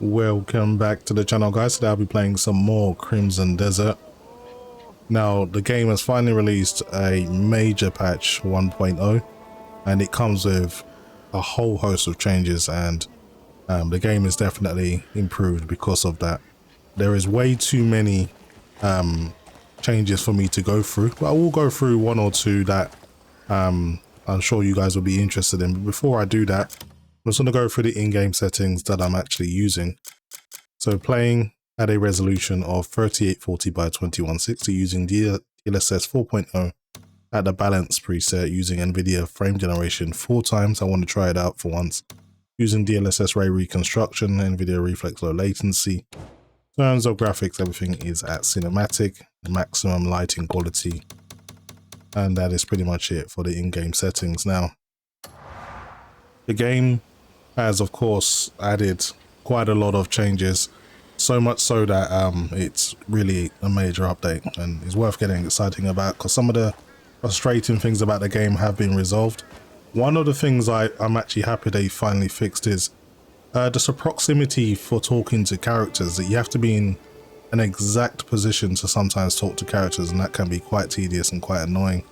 Welcome back to the channel, guys. Today I'll be playing some more Crimson Desert. Now the game has finally released a major patch 1.0 and it comes with a whole host of changes, and the game is definitely improved because of that. There is way too many changes for me to go through, but I will go through one or two that I'm sure you guys will be interested in. But before I do that, I'm just going to go through the in-game settings that I'm actually using. So playing at a resolution of 3840 by 2160 using DLSS 4.0 at the balance preset using Nvidia frame generation 4 times. I want to try it out for once. Using DLSS ray reconstruction, Nvidia reflex low latency. In terms of graphics, everything is at cinematic, maximum lighting quality. And that is pretty much it for the in-game settings. Now, the game has of course added quite a lot of changes, so much so that it's really a major update and is worth getting exciting about, because some of the frustrating things about the game have been resolved. One of the things I'm actually happy they finally fixed is just a proximity for talking to characters, that you have to be in an exact position to sometimes talk to characters, and that can be quite tedious and quite annoying.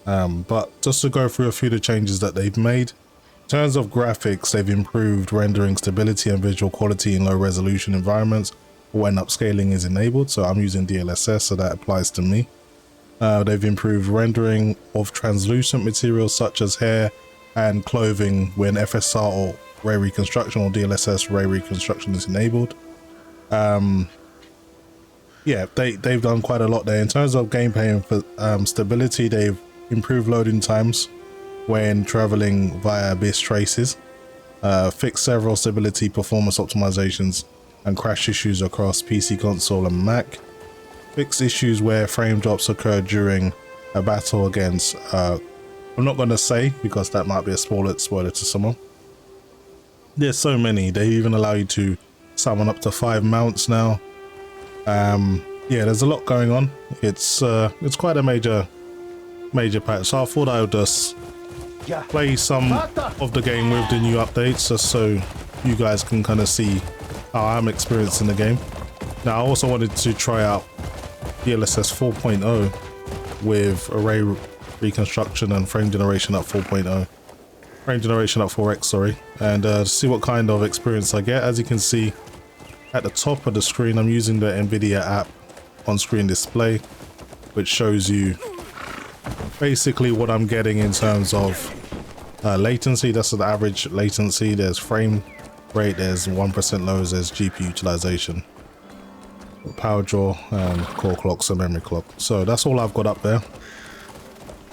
But just to go through a few of the changes that they've made. In terms of graphics, they've improved rendering stability and visual quality in low resolution environments when upscaling is enabled. So I'm using DLSS, so that applies to me. They've improved rendering of translucent materials such as hair and clothing when FSR or ray reconstruction or DLSS ray reconstruction is enabled. Yeah, they've done quite a lot there. In terms of gameplay and for stability, they've improved loading times when traveling via abyss traces, fixed several stability performance optimizations and crash issues across PC, console and Mac, fixed issues where frame drops occur during a battle against, I'm not going to say because that might be a spoiler to someone. There's so many. They even allow you to summon up to 5 mounts now. Yeah, there's a lot going on. It's quite a major patch, so I thought I would just play some of the game with the new updates, just so you guys can kind of see how I'm experiencing the game. Now I also wanted to try out DLSS 4.0 with array reconstruction and frame generation at 4.0, frame generation at 4x, sorry, and see what kind of experience I get. As you can see at the top of the screen, I'm using the Nvidia app on screen display, which shows you basically what I'm getting in terms of latency. That's the average latency. There's frame rate, there's 1% lows, there's GPU utilization, power draw, and core clocks and memory clock. So that's all I've got up there.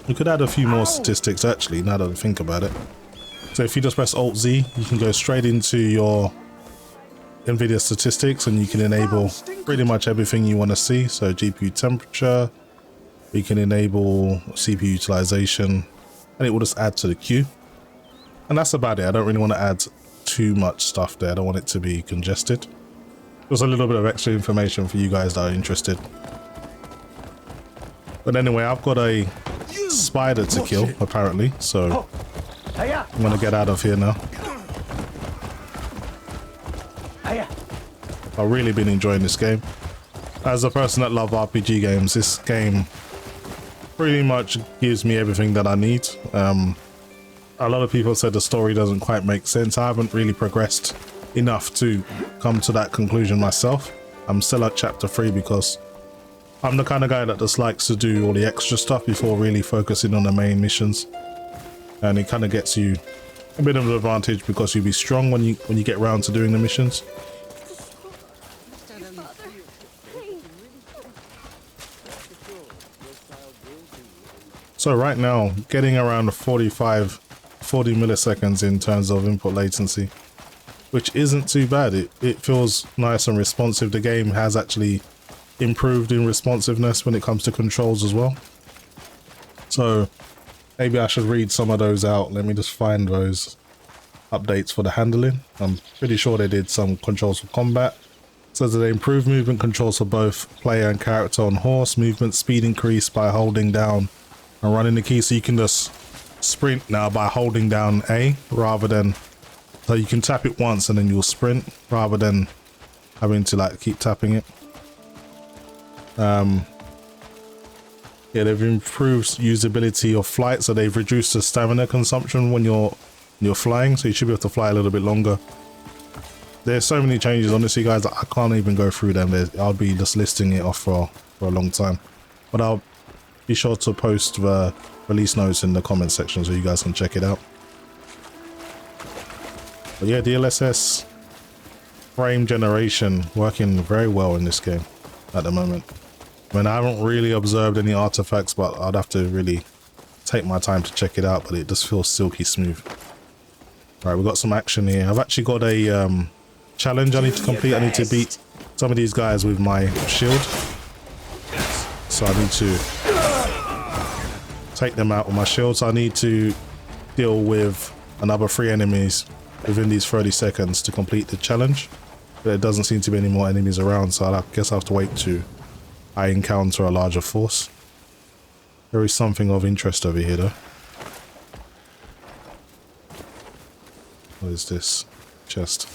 You could add a few more statistics actually, now that I think about it. So if you just press Alt Z, you can go straight into your Nvidia statistics and you can enable pretty much everything you want to see. So GPU temperature, we can enable CPU utilization, and it will just add to the queue. And that's about it. I don't really want to add too much stuff there. I don't want it to be congested. Just a little bit of extra information for you guys that are interested. But anyway, I've got a spider to kill apparently, so I'm gonna get out of here now. I've really been enjoying this game. As a person that loves RPG games, this game pretty much gives me everything that I need. A lot of people said the story doesn't quite make sense. I haven't really progressed enough to come to that conclusion myself. I'm still at chapter 3 because I'm the kind of guy that just likes to do all the extra stuff before really focusing on the main missions, and it kind of gets you a bit of an advantage because you'll be strong when you get around to doing the missions. So right now, getting around 40 milliseconds in terms of input latency, which isn't too bad. It feels nice and responsive. The game has actually improved in responsiveness when it comes to controls as well. So maybe I should read some of those out. Let me just find those updates for the handling. I'm pretty sure they did some controls for combat. It says that they improved movement controls for both player and character on horse. Movement speed increased by holding down and running the key, so you can just sprint now by holding down A rather than, so you can tap it once and then you'll sprint rather than having to like keep tapping it. Yeah, they've improved usability of flight, so they've reduced the stamina consumption when you're flying, so you should be able to fly a little bit longer. There's so many changes, honestly, guys, I can't even go through them. I'll be just listing it off for a long time, but I'll be sure to post the release notes in the comment section so you guys can check it out. But yeah, DLSS frame generation working very well in this game at the moment. I mean, I haven't really observed any artifacts, but I'd have to really take my time to check it out, but it just feels silky smooth. Right, we've got some action here. I've actually got a challenge I need to complete. I need to beat some of these guys with my shield. So I need to take them out with my shield. So I need to deal with another 3 enemies within these 30 seconds to complete the challenge. But there doesn't seem to be any more enemies around, so I guess I have to wait to I encounter a larger force. There is something of interest over here though. What is this? Chest.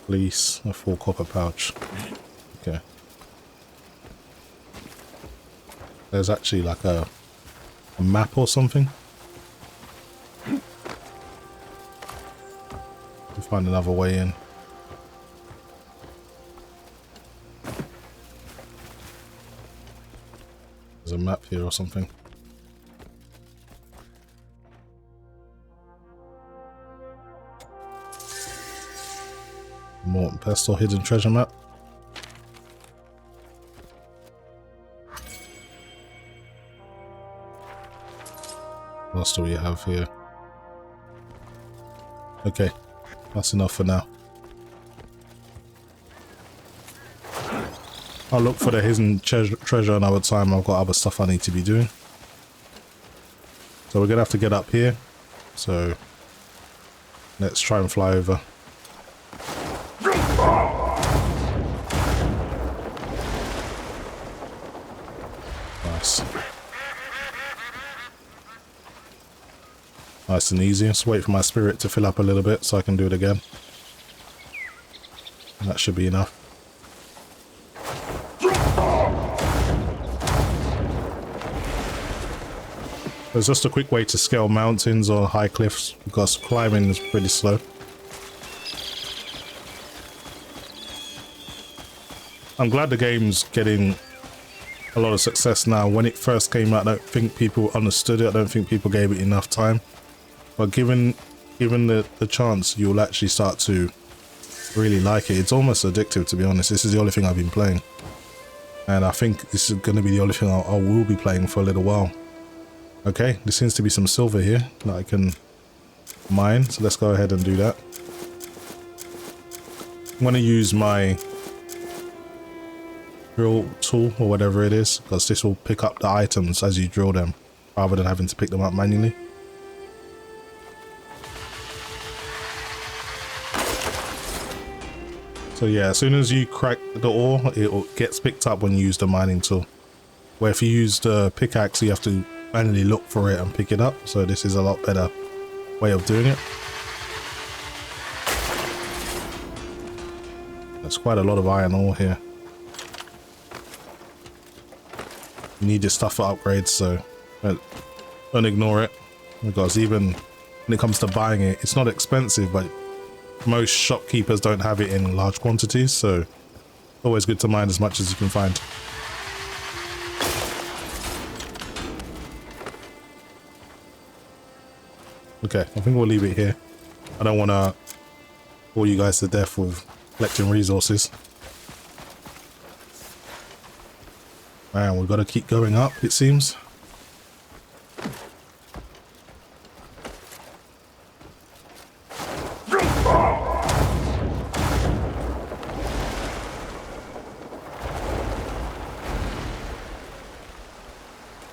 Police, a 4 copper pouch. Okay. There's actually like a map or something. We'll find another way in. There's a map here or something. Morton Pestle hidden treasure map. What else do we have here? Okay, that's enough for now. I'll look for the hidden treasure another time. I've got other stuff I need to be doing. So we're gonna have to get up here. So let's try and fly over. Nice. Nice and easy. Just wait for my spirit to fill up a little bit so I can do it again. And that should be enough. There's just a quick way to scale mountains or high cliffs because climbing is pretty slow. I'm glad the game's getting a lot of success now. When it first came out, I don't think people understood it. I don't think people gave it enough time. But given the chance, you'll actually start to really like it. It's almost addictive, to be honest. This is the only thing I've been playing. And I think this is going to be the only thing I will be playing for a little while. Okay, there seems to be some silver here that I can mine. So let's go ahead and do that. I'm going to use my drill tool or whatever it is, because this will pick up the items as you drill them rather than having to pick them up manually. So yeah, as soon as you crack the ore, it gets picked up when you use the mining tool. Where if you use the pickaxe, you have to manually look for it and pick it up. So this is a lot better way of doing it. There's quite a lot of iron ore here. You need this stuff for upgrades, so don't ignore it, because even when it comes to buying it, it's not expensive, but most shopkeepers don't have it in large quantities, so always good to mine as much as you can find. Okay, I think we'll leave it here. I don't want to bore you guys to death with collecting resources. Man, we've got to keep going up, it seems.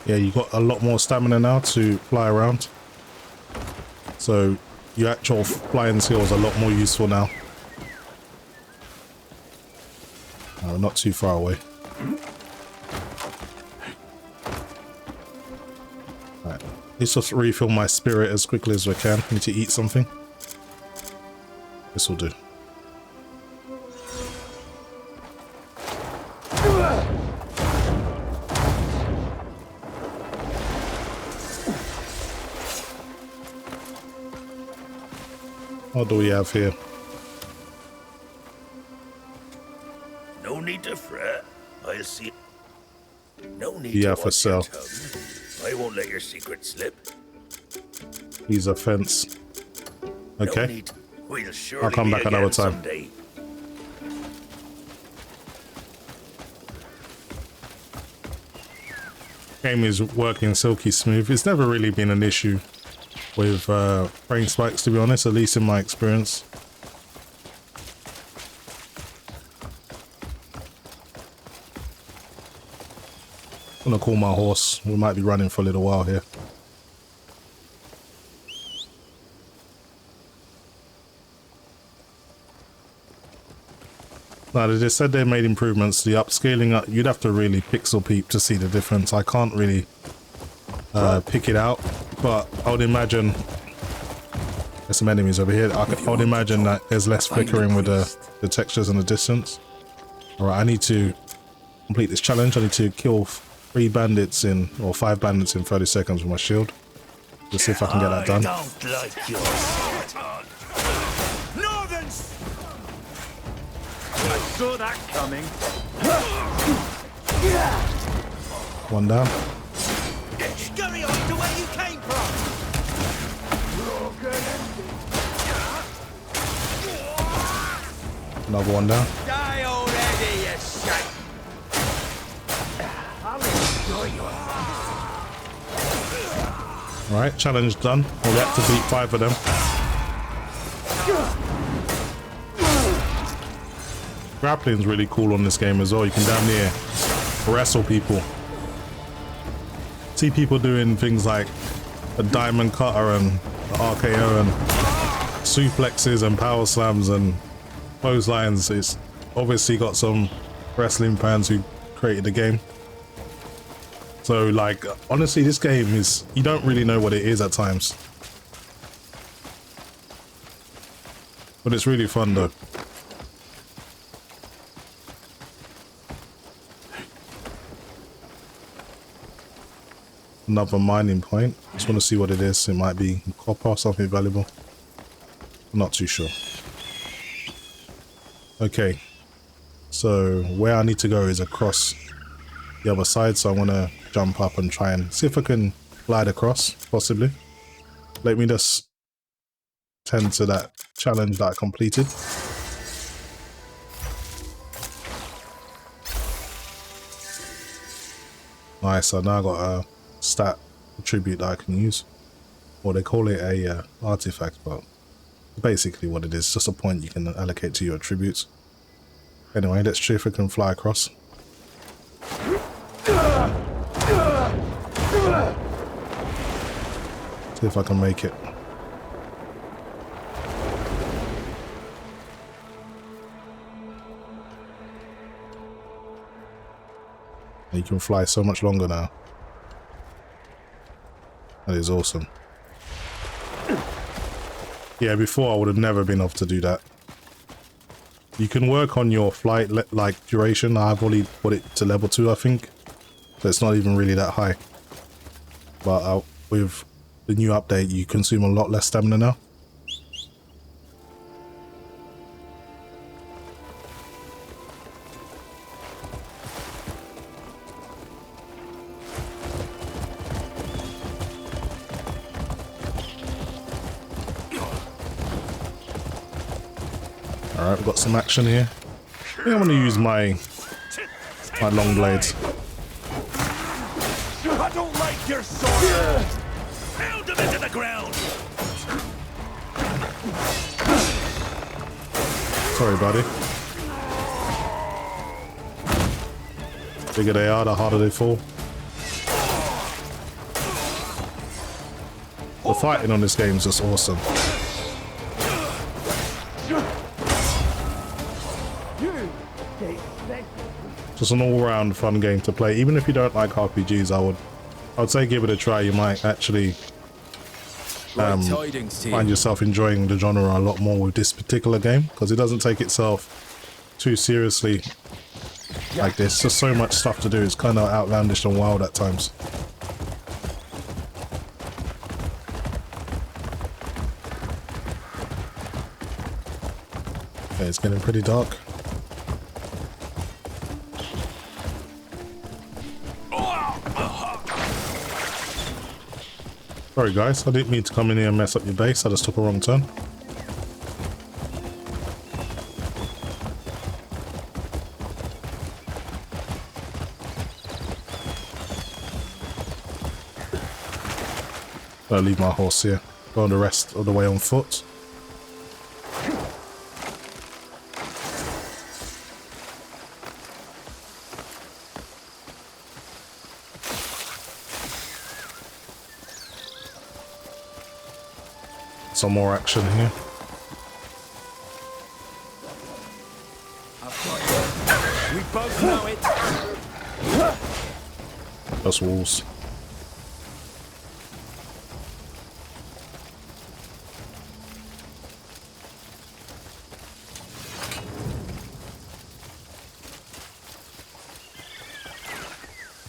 Yeah, you got a lot more stamina now to fly around. So your actual flying skills are a lot more useful now. We're not too far away. Let's just refill my spirit as quickly as we can. Need to eat something. This will do. What do we have here? No need to fret. I'll see. No need Yeah, to for watch sale. your tongue. I won't let your secret slip. He's a fence. No Okay. need. We'll surely I'll come meet back again another time. someday. Game is working silky smooth. It's never really been an issue with frame spikes, to be honest, at least in my experience. I'm gonna call my horse. We might be running for a little while here. Now, they just said they made improvements. The upscaling, you'd have to really pixel peep to see the difference. I can't really pick it out, but I would imagine there's some enemies over here. I would imagine that there's less flickering with the textures and the distance. All right, I need to complete this challenge. I need to kill 3 bandits in, or 5 bandits in 30 seconds with my shield. Let's see if I can get that done. I don't like your sort. Northerns! I saw that coming. One down. Scurry on to where you came from! Another one down. Die already, you shite! I'll enjoy you. All right, challenge done. We'll have to beat 5 of them. Grappling's really cool on this game as well. You can damn near wrestle people. See people doing things like a diamond cutter and RKO and suplexes and power slams and clotheslines. It's obviously got some wrestling fans who created the game. So, like, honestly, this game is, you don't really know what it is at times. But it's really fun though. Another mining point. Just want to see what it is. It might be copper or something valuable. I'm not too sure. Okay. So where I need to go is across the other side. So I want to jump up and try and see if I can glide across, possibly. Let me just tend to that challenge that I completed. Nice. So now I got a stat attribute that I can use, or they call it a artifact, but basically what it is, just a point you can allocate to your attributes. Anyway, let's see if we can fly across. See if I can make it. You can fly so much longer now. That is awesome. Yeah, before I would have never been able to do that. You can work on your flight like duration. I've only put it to level 2, I think. So it's not even really that high. But with the new update, you consume a lot less stamina now. Alright, we've got some action here. I think I'm going to use my long blades. I don't like your sword. Pound him into the ground! Sorry, buddy. The bigger they are, the harder they fall. The fighting on this game is just awesome. Just an all-round fun game to play. Even if you don't like RPGs, I'd say give it a try. You might actually Right tidings, team. find yourself enjoying the genre a lot more with this particular game, because it doesn't take itself too seriously like this. Just so much stuff to do. It's kind of outlandish and wild at times. Okay, it's getting pretty dark. Sorry guys, I didn't mean to come in here and mess up your base. I just took a wrong turn. I'll leave my horse here. Go on the rest of the way on foot. Some more action here. We both know it. Just walls.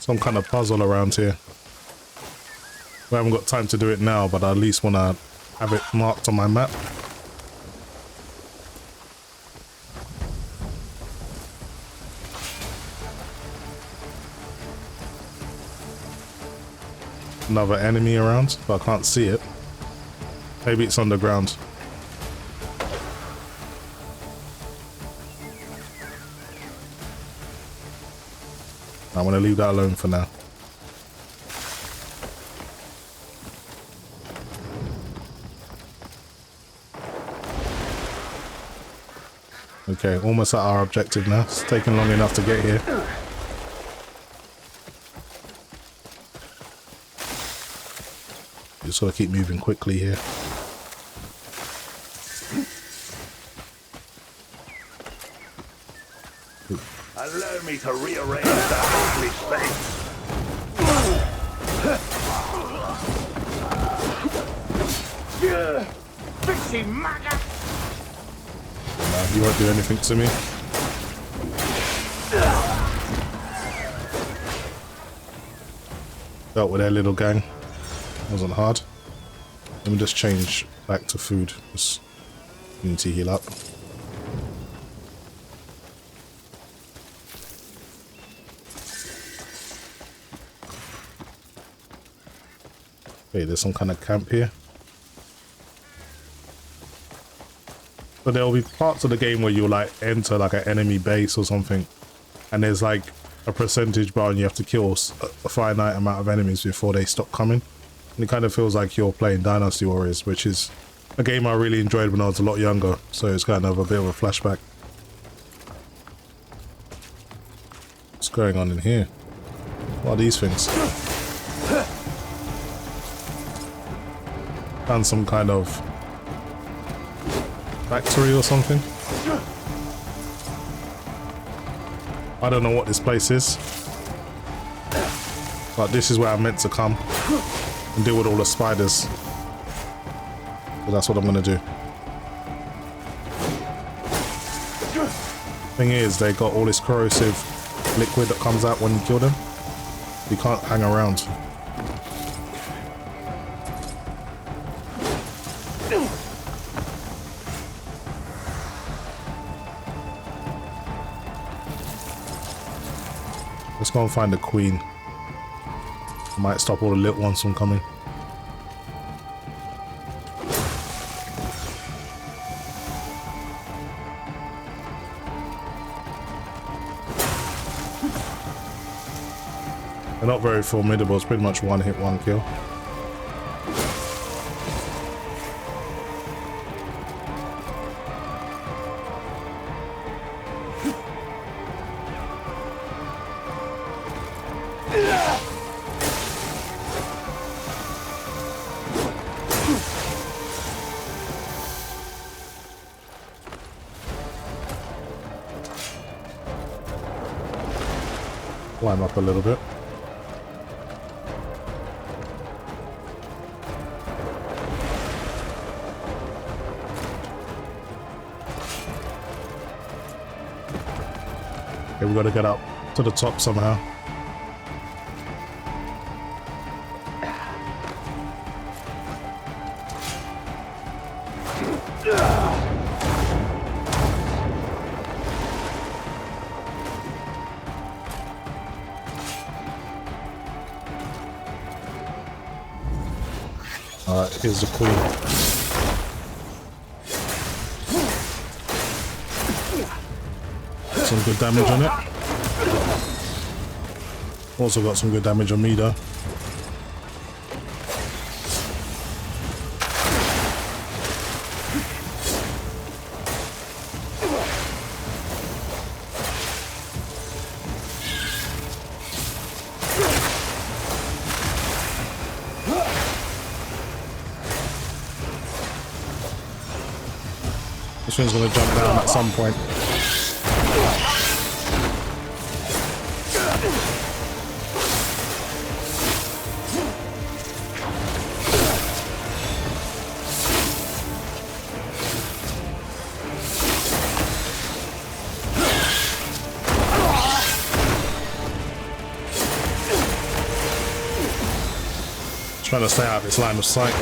Some kind of puzzle around here. We haven't got time to do it now, but I at least want to have it marked on my map. Another enemy around, but I can't see it. Maybe it's underground. I'm going to leave that alone for now. Okay, almost at our objective now. It's taken long enough to get here. Just gotta keep moving quickly here. Allow me to rearrange that ugly space. Fishy maggot! You won't do anything to me. Dealt with their little gang. Wasn't hard. Let me just change back to food. Just need to heal up. Okay, there's some kind of camp here. But there'll be parts of the game where you like enter like an enemy base or something, and there's like a percentage bar and you have to kill a finite amount of enemies before they stop coming. And it kind of feels like you're playing Dynasty Warriors, which is a game I really enjoyed when I was a lot younger, so it's kind of a bit of a flashback. What's going on in here? What are these things? Found some kind of factory or something. I don't know what this place is, but this is where I'm meant to come and deal with all the spiders. So that's what I'm gonna do. Thing is, they got all this corrosive liquid that comes out when you kill them. You can't hang around. Let's go and find the queen. Might stop all the little ones from coming. They're not very formidable. It's pretty much one hit, one kill. Climb up a little bit. Okay, we got to get up to the top somehow. Alright, here's the queen. Some good damage on it. Also got some good damage on me though. This one's gonna jump down at some point. Trying to stay out of its line of sight.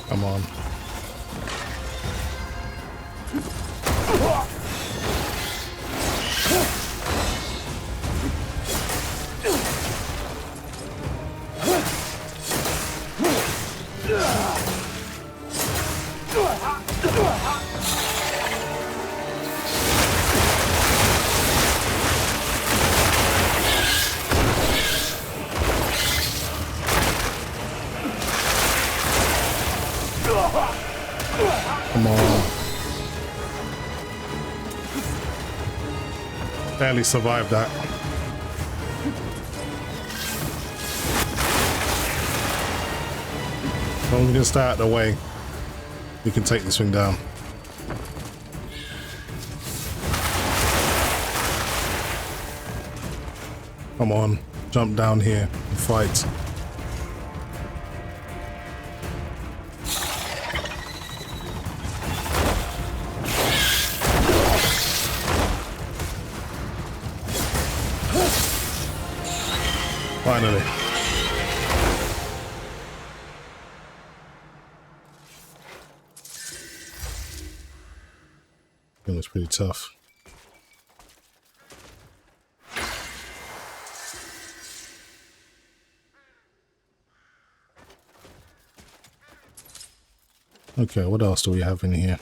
Come on. Come on. Barely survived that. As long as we can stay out of the way, we can take this thing down. Come on, jump down here and fight. Finally. It was pretty tough. Okay, what else do we have in here?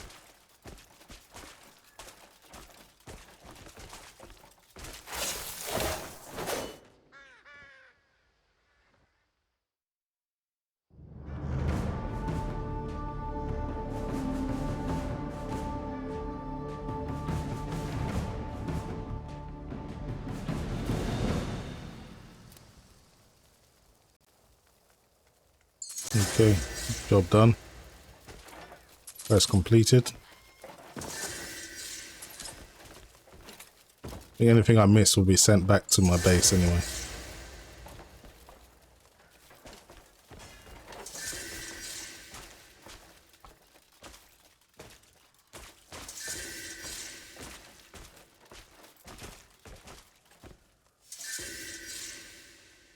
Okay, job done. Quest completed. I think anything I missed will be sent back to my base anyway.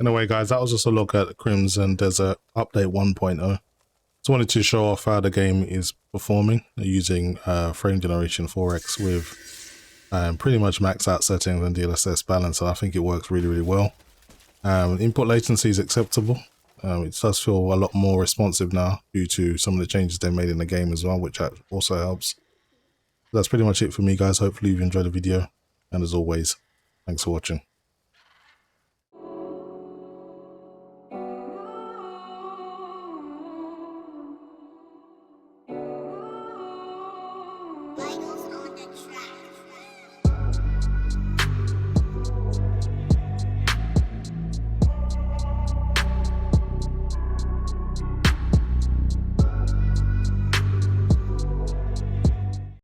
Anyway guys, that was just a look at Crimson Desert Update 1.0. Just wanted to show off how the game is performing using frame generation 4x with pretty much maxed out settings and DLSS balance, and I think it works really well. Input latency is acceptable. It does feel a lot more responsive now due to some of the changes they made in the game as well, which also helps. That's pretty much it for me guys. Hopefully you've enjoyed the video, and as always, thanks for watching. Finals on the track.